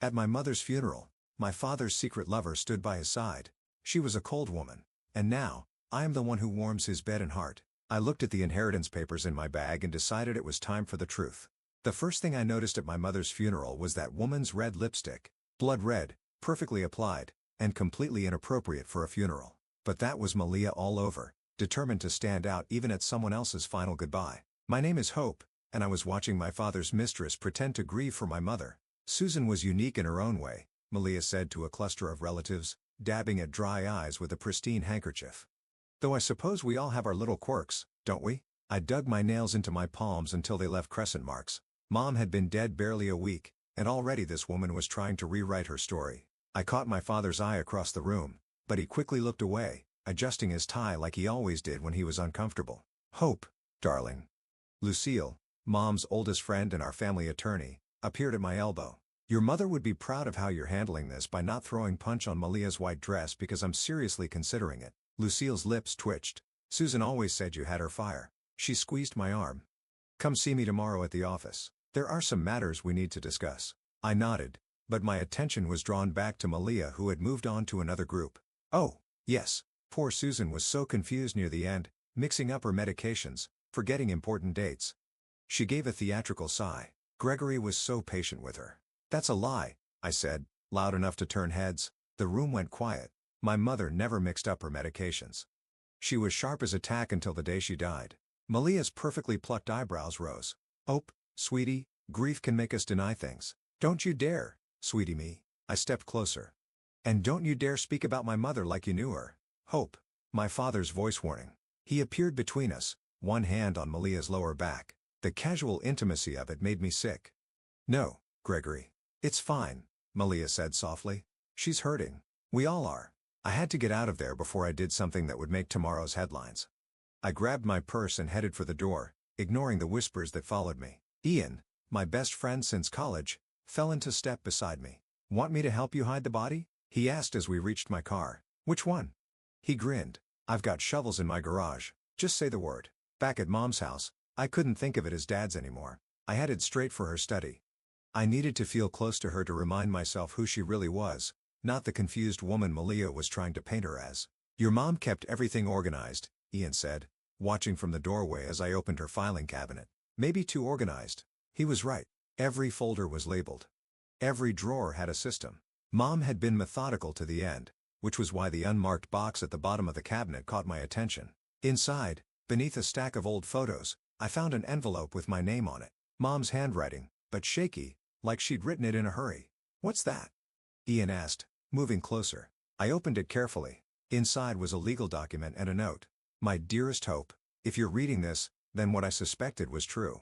At my mother's funeral, my father's secret lover stood by his side. She was a cold woman. And now, I am the one who warms his bed and heart. I looked at the inheritance papers in my bag and decided it was time for the truth. The first thing I noticed at my mother's funeral was that woman's red lipstick. Blood red, perfectly applied, and completely inappropriate for a funeral. But that was Malia all over, determined to stand out even at someone else's final goodbye. My name is Hope, and I was watching my father's mistress pretend to grieve for my mother. Susan was unique in her own way, Malia said to a cluster of relatives, dabbing at dry eyes with a pristine handkerchief. Though I suppose we all have our little quirks, don't we? I dug my nails into my palms until they left crescent marks. Mom had been dead barely a week, and already this woman was trying to rewrite her story. I caught my father's eye across the room, but he quickly looked away, adjusting his tie like he always did when he was uncomfortable. Hope, darling. Lucille, Mom's oldest friend and our family attorney, appeared at my elbow. Your mother would be proud of how you're handling this by not throwing punch on Malia's white dress because I'm seriously considering it. Lucille's lips twitched. Susan always said you had her fire. She squeezed my arm. Come see me tomorrow at the office. There are some matters we need to discuss. I nodded, but my attention was drawn back to Malia, who had moved on to another group. Oh, yes. Poor Susan was so confused near the end, mixing up her medications, forgetting important dates. She gave a theatrical sigh. Gregory was so patient with her. That's a lie, I said, loud enough to turn heads. The room went quiet. My mother never mixed up her medications. She was sharp as a tack until the day she died. Malia's perfectly plucked eyebrows rose. Hope, sweetie, grief can make us deny things. Don't you dare, sweetie me. I stepped closer. And don't you dare speak about my mother like you knew her. Hope. My father's voice warning. He appeared between us, one hand on Malia's lower back. The casual intimacy of it made me sick. No, Gregory. It's fine, Malia said softly. She's hurting. We all are. I had to get out of there before I did something that would make tomorrow's headlines. I grabbed my purse and headed for the door, ignoring the whispers that followed me. Ian, my best friend since college, fell into step beside me. Want me to help you hide the body? He asked as we reached my car. Which one? He grinned. I've got shovels in my garage. Just say the word. Back at Mom's house, I couldn't think of it as Dad's anymore. I headed straight for her study. I needed to feel close to her to remind myself who she really was, not the confused woman Malia was trying to paint her as. Your mom kept everything organized, Ian said, watching from the doorway as I opened her filing cabinet. Maybe too organized. He was right. Every folder was labeled. Every drawer had a system. Mom had been methodical to the end, which was why the unmarked box at the bottom of the cabinet caught my attention. Inside, beneath a stack of old photos, I found an envelope with my name on it. Mom's handwriting, but shaky, like she'd written it in a hurry. What's that? Ian asked, moving closer. I opened it carefully. Inside was a legal document and a note. My dearest Hope, if you're reading this, then what I suspected was true.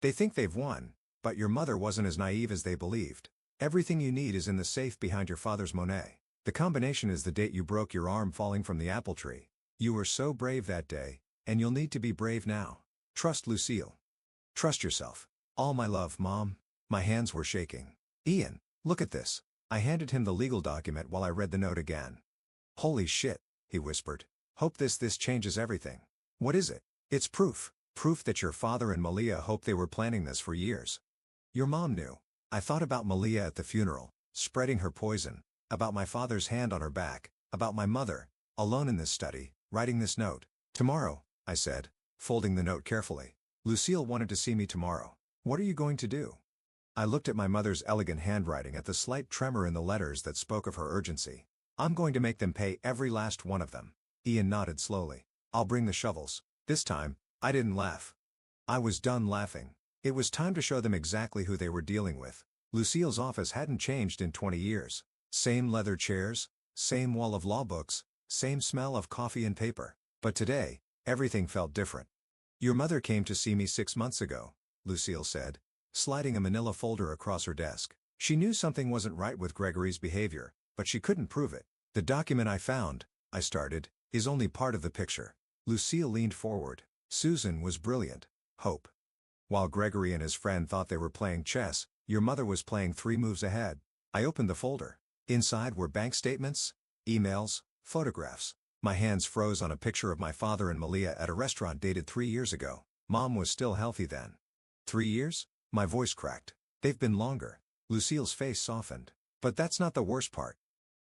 They think they've won, but your mother wasn't as naive as they believed. Everything you need is in the safe behind your father's Monet. The combination is the date you broke your arm falling from the apple tree. You were so brave that day, and you'll need to be brave now. Trust Lucille. Trust yourself. All my love, Mom. My hands were shaking. Ian, look at this. I handed him the legal document while I read the note again. Holy shit, he whispered. Hope this changes everything. What is it? It's proof. Proof that your father and Malia hoped they were planning this for years. Your mom knew. I thought about Malia at the funeral, spreading her poison, about my father's hand on her back, about my mother, alone in this study, writing this note. Tomorrow, I said, folding the note carefully. Lucille wanted to see me tomorrow. What are you going to do? I looked at my mother's elegant handwriting at the slight tremor in the letters that spoke of her urgency. I'm going to make them pay every last one of them. Ian nodded slowly. I'll bring the shovels. This time, I didn't laugh. I was done laughing. It was time to show them exactly who they were dealing with. Lucille's office hadn't changed in 20 years. Same leather chairs, same wall of law books, same smell of coffee and paper. But today, everything felt different. Your mother came to see me 6 months ago, Lucille said, sliding a manila folder across her desk. She knew something wasn't right with Gregory's behavior, but she couldn't prove it. The document I found, I started, is only part of the picture. Lucille leaned forward. Susan was brilliant. Hope. While Gregory and his friend thought they were playing chess, your mother was playing 3 moves ahead. I opened the folder. Inside were bank statements, emails, photographs. My hands froze on a picture of my father and Malia at a restaurant dated 3 years ago. Mom was still healthy then. 3 years? My voice cracked. They've been longer. Lucille's face softened. But that's not the worst part.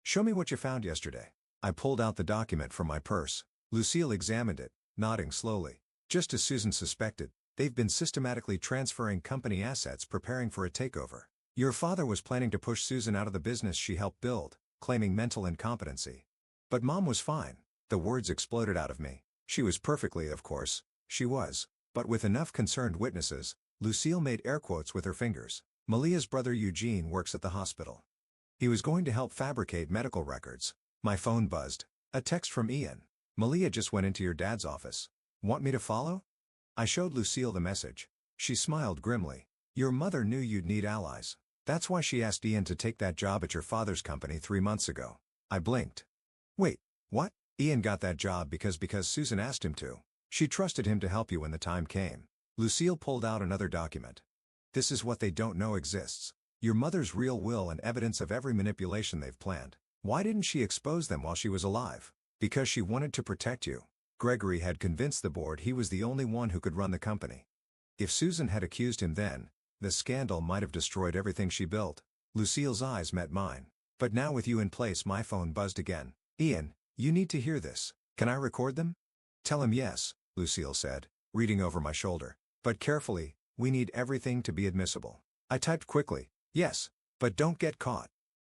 Show me what you found yesterday. I pulled out the document from my purse. Lucille examined it, nodding slowly. Just as Susan suspected, they've been systematically transferring company assets preparing for a takeover. Your father was planning to push Susan out of the business she helped build, claiming mental incompetency. But Mom was fine. The words exploded out of me. She was perfectly, of course. She was. But with enough concerned witnesses, Lucille made air quotes with her fingers. Malia's brother Eugene works at the hospital. He was going to help fabricate medical records. My phone buzzed. A text from Ian. Malia just went into your dad's office. Want me to follow? I showed Lucille the message. She smiled grimly. Your mother knew you'd need allies. That's why she asked Ian to take that job at your father's company 3 months ago. I blinked. Wait, what? Ian got that job because Susan asked him to. She trusted him to help you when the time came. Lucille pulled out another document. This is what they don't know exists. Your mother's real will and evidence of every manipulation they've planned. Why didn't she expose them while she was alive? Because she wanted to protect you. Gregory had convinced the board he was the only one who could run the company. If Susan had accused him then, the scandal might have destroyed everything she built. Lucille's eyes met mine. But now with you in place, my phone buzzed again. Ian, you need to hear this. Can I record them? Tell him yes, Lucille said, reading over my shoulder. But carefully, we need everything to be admissible. I typed quickly, yes, but don't get caught.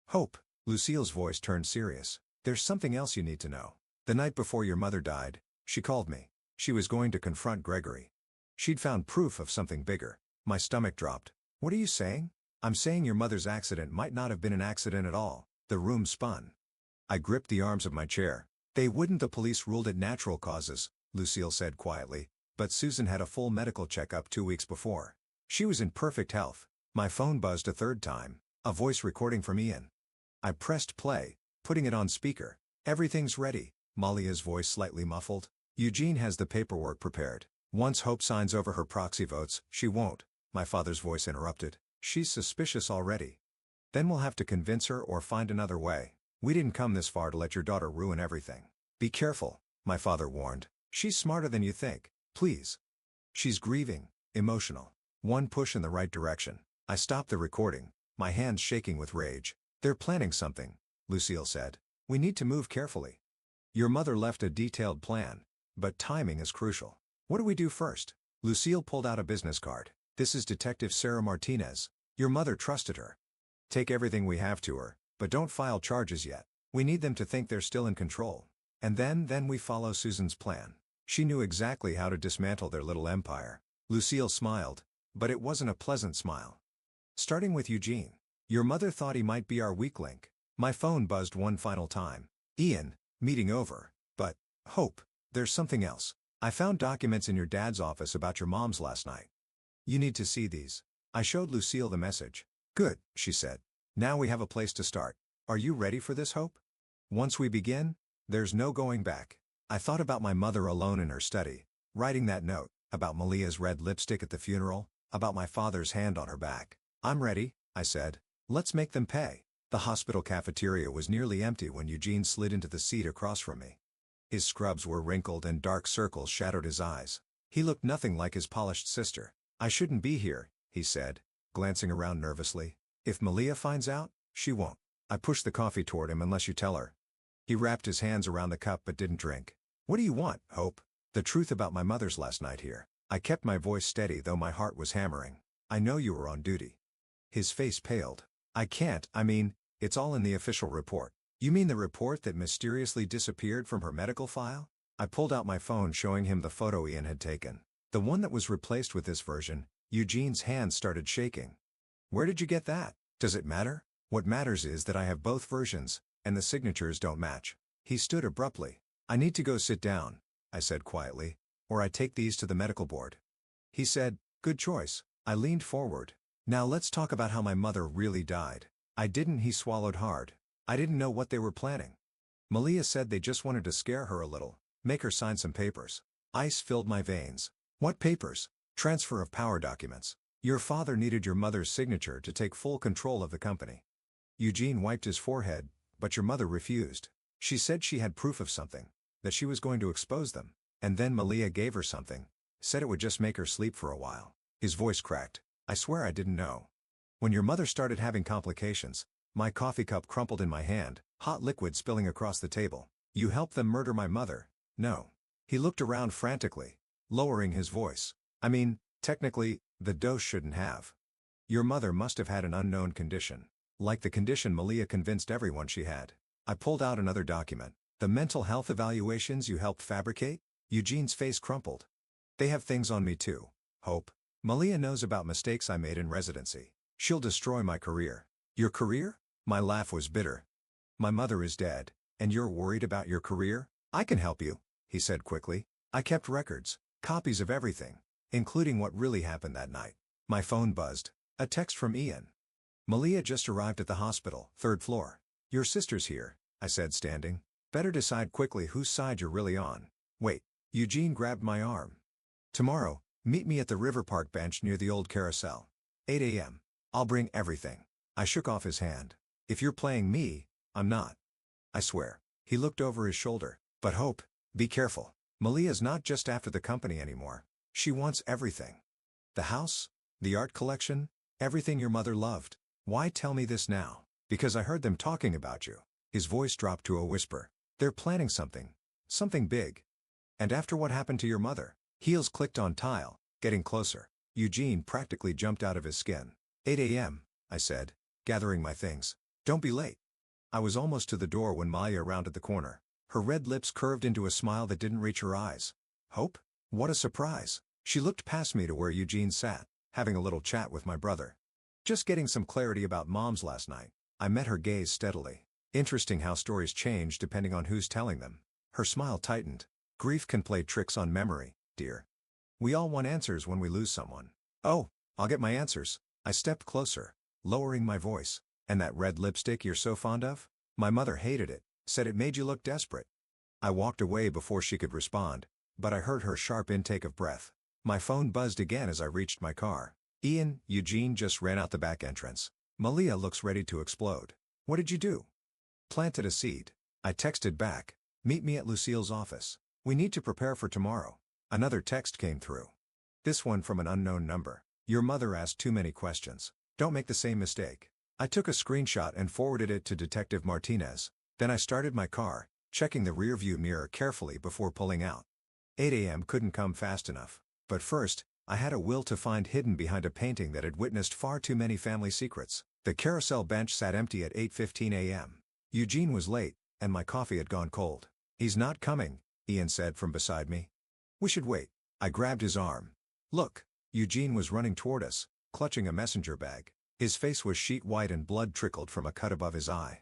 Hope, Lucille's voice turned serious. There's something else you need to know. The night before your mother died, she called me. She was going to confront Gregory. She'd found proof of something bigger. My stomach dropped. What are you saying? I'm saying your mother's accident might not have been an accident at all. The room spun. I gripped the arms of my chair. They wouldn't. The police ruled it natural causes, Lucille said quietly, but Susan had a full medical checkup 2 weeks before. She was in perfect health. My phone buzzed a third time. A voice recording from Ian. I pressed play, putting it on speaker. Everything's ready, Malia's voice slightly muffled. Eugene has the paperwork prepared. Once Hope signs over her proxy votes, she won't, my father's voice interrupted. She's suspicious already. Then we'll have to convince her or find another way. We didn't come this far to let your daughter ruin everything. Be careful, my father warned. She's smarter than you think. Please. She's grieving, emotional. One push in the right direction. I stopped the recording, my hands shaking with rage. They're planning something, Lucille said. We need to move carefully. Your mother left a detailed plan, but timing is crucial. What do we do first? Lucille pulled out a business card. This is Detective Sarah Martinez. Your mother trusted her. Take everything we have to her, but don't file charges yet. We need them to think they're still in control. And then we follow Susan's plan. She knew exactly how to dismantle their little empire. Lucille smiled, but it wasn't a pleasant smile. Starting with Eugene. Your mother thought he might be our weak link. My phone buzzed one final time. Ian, meeting over. But, Hope, there's something else. I found documents in your dad's office about your mom's last night. You need to see these. I showed Lucille the message. Good, she said. Now we have a place to start. Are you ready for this, Hope? Once we begin, there's no going back. I thought about my mother alone in her study, writing that note, about Malia's red lipstick at the funeral, about my father's hand on her back. I'm ready, I said. Let's make them pay. The hospital cafeteria was nearly empty when Eugene slid into the seat across from me. His scrubs were wrinkled and dark circles shadowed his eyes. He looked nothing like his polished sister. I shouldn't be here, he said, glancing around nervously. If Malia finds out, she won't. I pushed the coffee toward him unless you tell her. He wrapped his hands around the cup but didn't drink. What do you want, Hope? The truth about my mother's last night here. I kept my voice steady though my heart was hammering. I know you were on duty. His face paled. I can't, it's all in the official report. You mean the report that mysteriously disappeared from her medical file? I pulled out my phone showing him the photo Ian had taken. The one that was replaced with this version. Eugene's hands started shaking. Where did you get that? Does it matter? What matters is that I have both versions, and the signatures don't match. He stood abruptly. I need to go sit down, I said quietly, or I take these to the medical board. He said, good choice. I leaned forward. Now let's talk about how my mother really died. He swallowed hard. I didn't know what they were planning. Malia said they just wanted to scare her a little, make her sign some papers. Ice filled my veins. What papers? Transfer of power documents. Your father needed your mother's signature to take full control of the company. Eugene wiped his forehead, but your mother refused. She said she had proof of something, that she was going to expose them. And then Malia gave her something, said it would just make her sleep for a while. His voice cracked. I swear I didn't know. When your mother started having complications, My coffee cup crumpled in my hand, hot liquid spilling across the table. You helped them murder my mother? No. He looked around frantically, lowering his voice. I mean, technically, the dose shouldn't have. Your mother must have had an unknown condition. Like the condition Malia convinced everyone she had. I pulled out another document. The mental health evaluations you helped fabricate? Eugene's face crumpled. They have things on me too. Hope. Malia knows about mistakes I made in residency. She'll destroy my career. Your career? My laugh was bitter. My mother is dead, and you're worried about your career? I can help you, he said quickly. I kept records, copies of everything, including what really happened that night. My phone buzzed. A text from Ian. Malia just arrived at the hospital, 3rd floor. Your sister's here, I said standing. Better decide quickly whose side you're really on. Wait. Eugene grabbed my arm. Tomorrow, meet me at the River Park bench near the old carousel. 8 a.m. I'll bring everything. I shook off his hand. If you're playing me, I'm not. I swear. He looked over his shoulder. But Hope, be careful. Malia's not just after the company anymore. She wants everything. The house, the art collection, everything your mother loved. Why tell me this now? Because I heard them talking about you. His voice dropped to a whisper. They're planning something. Something big. And after what happened to your mother? Heels clicked on tile, getting closer. Eugene practically jumped out of his skin. 8 a.m., I said, gathering my things. Don't be late. I was almost to the door when Malia rounded the corner. Her red lips curved into a smile that didn't reach her eyes. Hope? What a surprise. She looked past me to where Eugene sat, having a little chat with my brother. Just getting some clarity about Mom's last night. I met her gaze steadily. Interesting how stories change depending on who's telling them. Her smile tightened. Grief can play tricks on memory, dear. We all want answers when we lose someone. Oh, I'll get my answers. I stepped closer, lowering my voice. And that red lipstick you're so fond of? My mother hated it, said it made you look desperate. I walked away before she could respond, but I heard her sharp intake of breath. My phone buzzed again as I reached my car. Ian, Eugene just ran out the back entrance. Malia looks ready to explode. What did you do? Planted a seed. I texted back. Meet me at Lucille's office. We need to prepare for tomorrow. Another text came through. This one from an unknown number. Your mother asked too many questions. Don't make the same mistake. I took a screenshot and forwarded it to Detective Martinez. Then I started my car, checking the rearview mirror carefully before pulling out. 8 a.m. couldn't come fast enough. But first, I had a will to find hidden behind a painting that had witnessed far too many family secrets. The carousel bench sat empty at 8:15 a.m. Eugene was late, and my coffee had gone cold. He's not coming, Ian said from beside me. We should wait. I grabbed his arm. Look, Eugene was running toward us, clutching a messenger bag. His face was sheet white and blood trickled from a cut above his eye.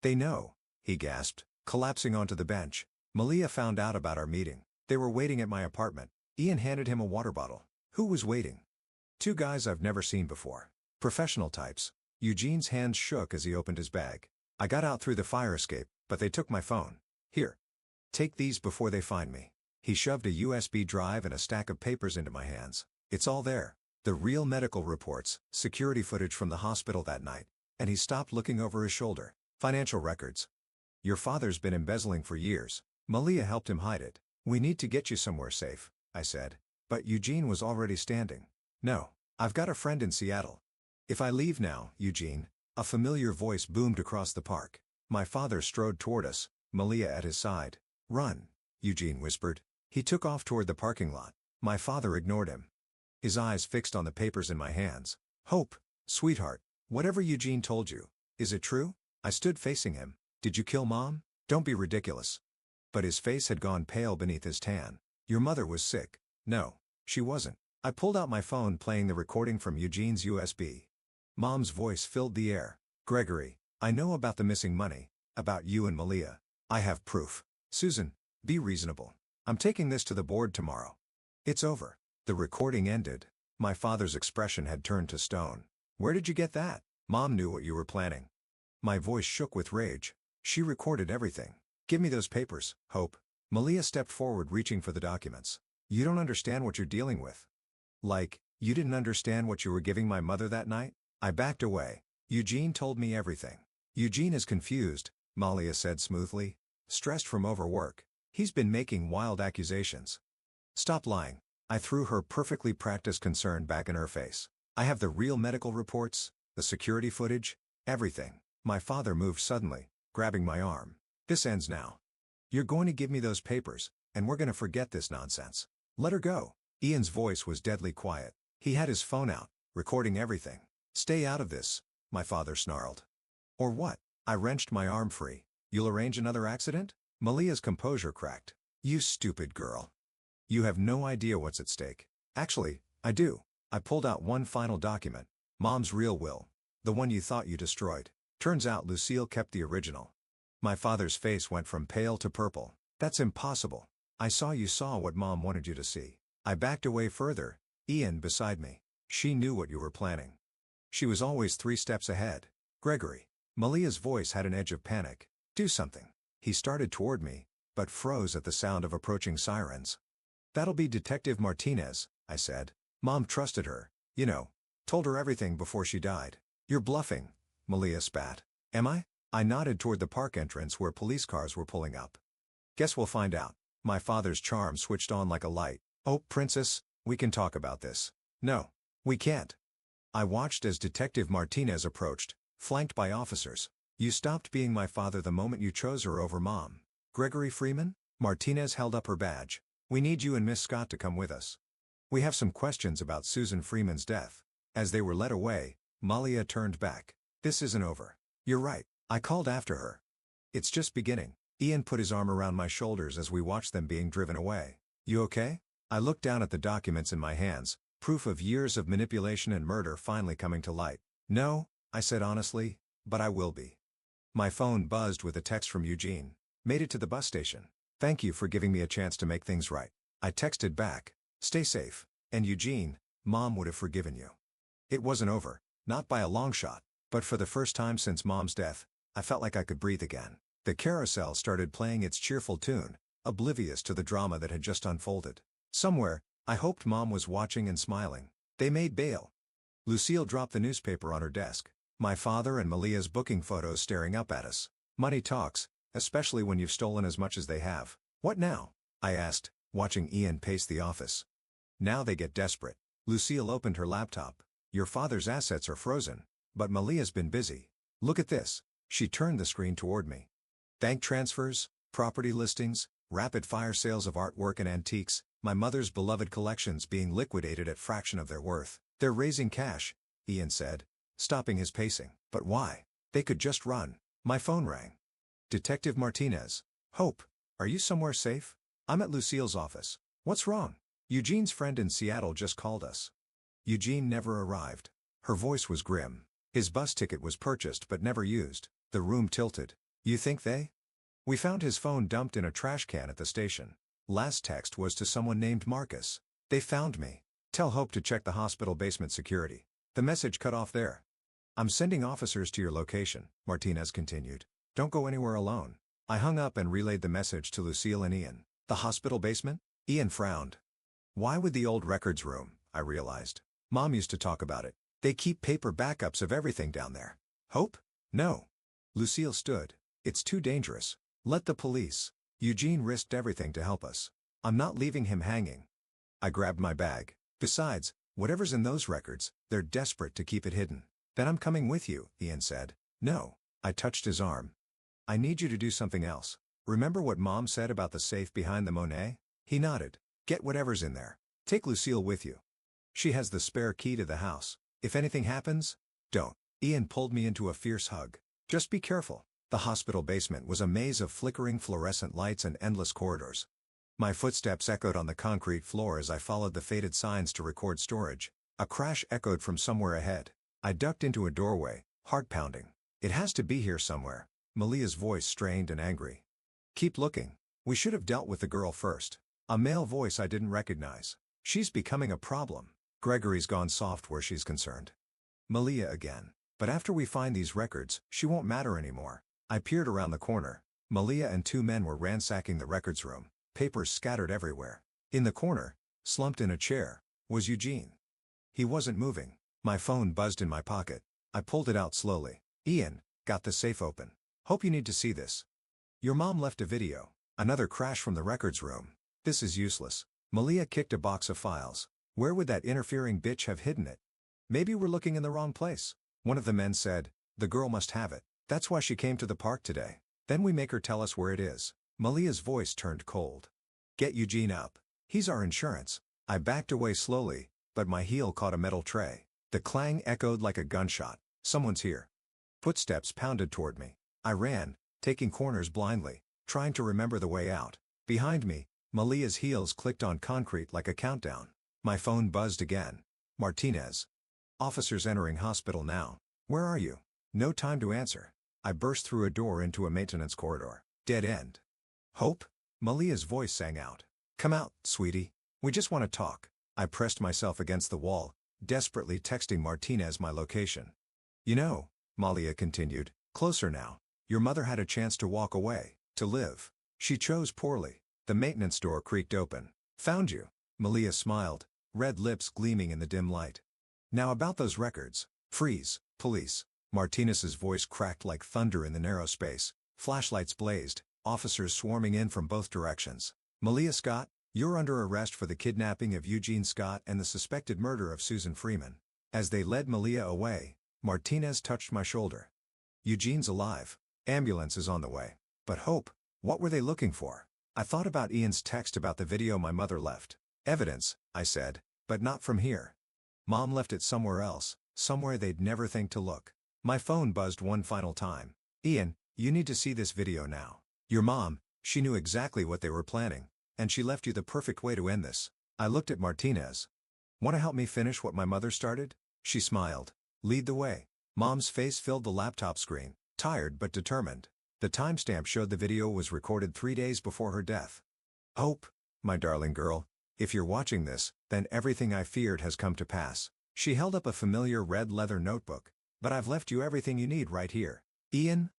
They know, he gasped, collapsing onto the bench. Malia found out about our meeting. They were waiting at my apartment. Ian handed him a water bottle. Who was waiting? Two guys I've never seen before. Professional types. Eugene's hands shook as he opened his bag. I got out through the fire escape, but they took my phone. Here. Take these before they find me. He shoved a USB drive and a stack of papers into my hands. It's all there. The real medical reports, security footage from the hospital that night. And he stopped looking over his shoulder. Financial records. Your father's been embezzling for years. Malia helped him hide it. We need to get you somewhere safe, I said. But Eugene was already standing. No, I've got a friend in Seattle. If I leave now, Eugene, a familiar voice boomed across the park. My father strode toward us, Malia at his side. Run, Eugene whispered. He took off toward the parking lot. My father ignored him. His eyes fixed on the papers in my hands. Hope, sweetheart, whatever Eugene told you, is it true? I stood facing him. Did you kill Mom? Don't be ridiculous. But his face had gone pale beneath his tan. Your mother was sick. No, she wasn't. I pulled out my phone playing the recording from Eugene's USB. Mom's voice filled the air. Gregory, I know about the missing money, about you and Malia. I have proof. Susan, be reasonable. I'm taking this to the board tomorrow. It's over. The recording ended. My father's expression had turned to stone. Where did you get that? Mom knew what you were planning. My voice shook with rage. She recorded everything. Give me those papers, Hope. Malia stepped forward reaching for the documents. You don't understand what you're dealing with. Like, you didn't understand what you were giving my mother that night? I backed away. Eugene told me everything. Eugene is confused, Malia said smoothly. Stressed from overwork. He's been making wild accusations. Stop lying. I threw her perfectly practiced concern back in her face. I have the real medical reports, the security footage, everything. My father moved suddenly, grabbing my arm. This ends now. You're going to give me those papers, and we're going to forget this nonsense. Let her go. Ian's voice was deadly quiet. He had his phone out, recording everything. Stay out of this, my father snarled. Or what? I wrenched my arm free. You'll arrange another accident? Malia's composure cracked. You stupid girl. You have no idea what's at stake. Actually, I do. I pulled out one final document. Mom's real will. The one you thought you destroyed. Turns out Lucille kept the original. My father's face went from pale to purple. That's impossible. I saw you saw what Mom wanted you to see. I backed away further, Ian beside me. She knew what you were planning. She was always 3 steps ahead. Gregory. Malia's voice had an edge of panic. Do something. He started toward me, but froze at the sound of approaching sirens. That'll be Detective Martinez, I said. Mom trusted her, you know. Told her everything before she died. You're bluffing, Malia spat. Am I? I nodded toward the park entrance where police cars were pulling up. Guess we'll find out. My father's charm switched on like a light. Oh, Princess, we can talk about this. No. We can't. I watched as Detective Martinez approached, flanked by officers. You stopped being my father the moment you chose her over Mom. Gregory Freeman? Martinez held up her badge. We need you and Miss Scott to come with us. We have some questions about Susan Freeman's death. As they were led away, Malia turned back. This isn't over. You're right. I called after her. It's just beginning. Ian put his arm around my shoulders as we watched them being driven away. You okay? I looked down at the documents in my hands, proof of years of manipulation and murder finally coming to light. No, I said honestly, but I will be. My phone buzzed with a text from Eugene. Made it to the bus station. Thank you for giving me a chance to make things right. I texted back. Stay safe. And Eugene, Mom would have forgiven you. It wasn't over, not by a long shot, but for the first time since Mom's death, I felt like I could breathe again. The carousel started playing its cheerful tune, oblivious to the drama that had just unfolded. Somewhere, I hoped Mom was watching and smiling. They made bail. Lucille dropped the newspaper on her desk. My father and Malia's booking photos staring up at us. Money talks, especially when you've stolen as much as they have. What now? I asked, watching Ian pace the office. Now they get desperate. Lucille opened her laptop. Your father's assets are frozen, but Malia's been busy. Look at this. She turned the screen toward me. Bank transfers, property listings, rapid-fire sales of artwork and antiques, my mother's beloved collections being liquidated at fraction of their worth. They're raising cash, Ian said, stopping his pacing. But why? They could just run. My phone rang. Detective Martinez. Hope, are you somewhere safe? I'm at Lucille's office. What's wrong? Eugene's friend in Seattle just called us. Eugene never arrived. Her voice was grim. His bus ticket was purchased but never used. The room tilted. You think they? We found his phone dumped in a trash can at the station. Last text was to someone named Marcus. They found me. Tell Hope to check the hospital basement security. The message cut off there. I'm sending officers to your location, Martinez continued. Don't go anywhere alone. I hung up and relayed the message to Lucille and Ian. The hospital basement? Ian frowned. Why would the old records room? I realized. Mom used to talk about it. They keep paper backups of everything down there. Hope? No. Lucille stood. It's too dangerous. Let the police. Eugene risked everything to help us. I'm not leaving him hanging. I grabbed my bag. Besides, whatever's in those records, they're desperate to keep it hidden. Then I'm coming with you, Ian said. No. I touched his arm. I need you to do something else. Remember what Mom said about the safe behind the Monet? He nodded. Get whatever's in there. Take Lucille with you. She has the spare key to the house. If anything happens, don't. Ian pulled me into a fierce hug. Just be careful. The hospital basement was a maze of flickering fluorescent lights and endless corridors. My footsteps echoed on the concrete floor as I followed the faded signs to record storage. A crash echoed from somewhere ahead. I ducked into a doorway, heart pounding. It has to be here somewhere. Malia's voice strained and angry. Keep looking. We should have dealt with the girl first. A male voice I didn't recognize. She's becoming a problem. Gregory's gone soft where she's concerned. Malia again. But after we find these records, she won't matter anymore. I peered around the corner. Malia and 2 men were ransacking the records room, papers scattered everywhere. In the corner, slumped in a chair, was Eugene. He wasn't moving. My phone buzzed in my pocket. I pulled it out slowly. Ian, got the safe open. Hope you need to see this. Your mom left a video. Another crash from the records room. This is useless. Malia kicked a box of files. Where would that interfering bitch have hidden it? Maybe we're looking in the wrong place. One of the men said, the girl must have it. That's why she came to the park today. Then we make her tell us where it is. Malia's voice turned cold. Get Eugene up. He's our insurance. I backed away slowly, but my heel caught a metal tray. The clang echoed like a gunshot. Someone's here. Footsteps pounded toward me. I ran, taking corners blindly, trying to remember the way out. Behind me, Malia's heels clicked on concrete like a countdown. My phone buzzed again. Martinez. Officers entering hospital now. Where are you? No time to answer. I burst through a door into a maintenance corridor. Dead end. Hope? Malia's voice sang out. Come out, sweetie. We just want to talk. I pressed myself against the wall, desperately texting Martinez my location. You know, Malia continued, closer now. Your mother had a chance to walk away, to live. She chose poorly. The maintenance door creaked open. Found you. Malia smiled, red lips gleaming in the dim light. Now about those records. Freeze, police. Martinez's voice cracked like thunder in the narrow space. Flashlights blazed, officers swarming in from both directions. Malia Scott, you're under arrest for the kidnapping of Eugene Scott and the suspected murder of Susan Freeman. As they led Malia away, Martinez touched my shoulder. Eugene's alive. Ambulance is on the way. But Hope, what were they looking for? I thought about Ian's text about the video my mother left. Evidence, I said, but not from here. Mom left it somewhere else, somewhere they'd never think to look. My phone buzzed one final time. Ian, you need to see this video now. Your mom, she knew exactly what they were planning, and she left you the perfect way to end this. I looked at Martinez. Want to help me finish what my mother started? She smiled. Lead the way. Mom's face filled the laptop screen, tired but determined. The timestamp showed the video was recorded 3 days before her death. Hope, my darling girl, if you're watching this, then everything I feared has come to pass. She held up a familiar red leather notebook. But I've left you everything you need right here. Ian,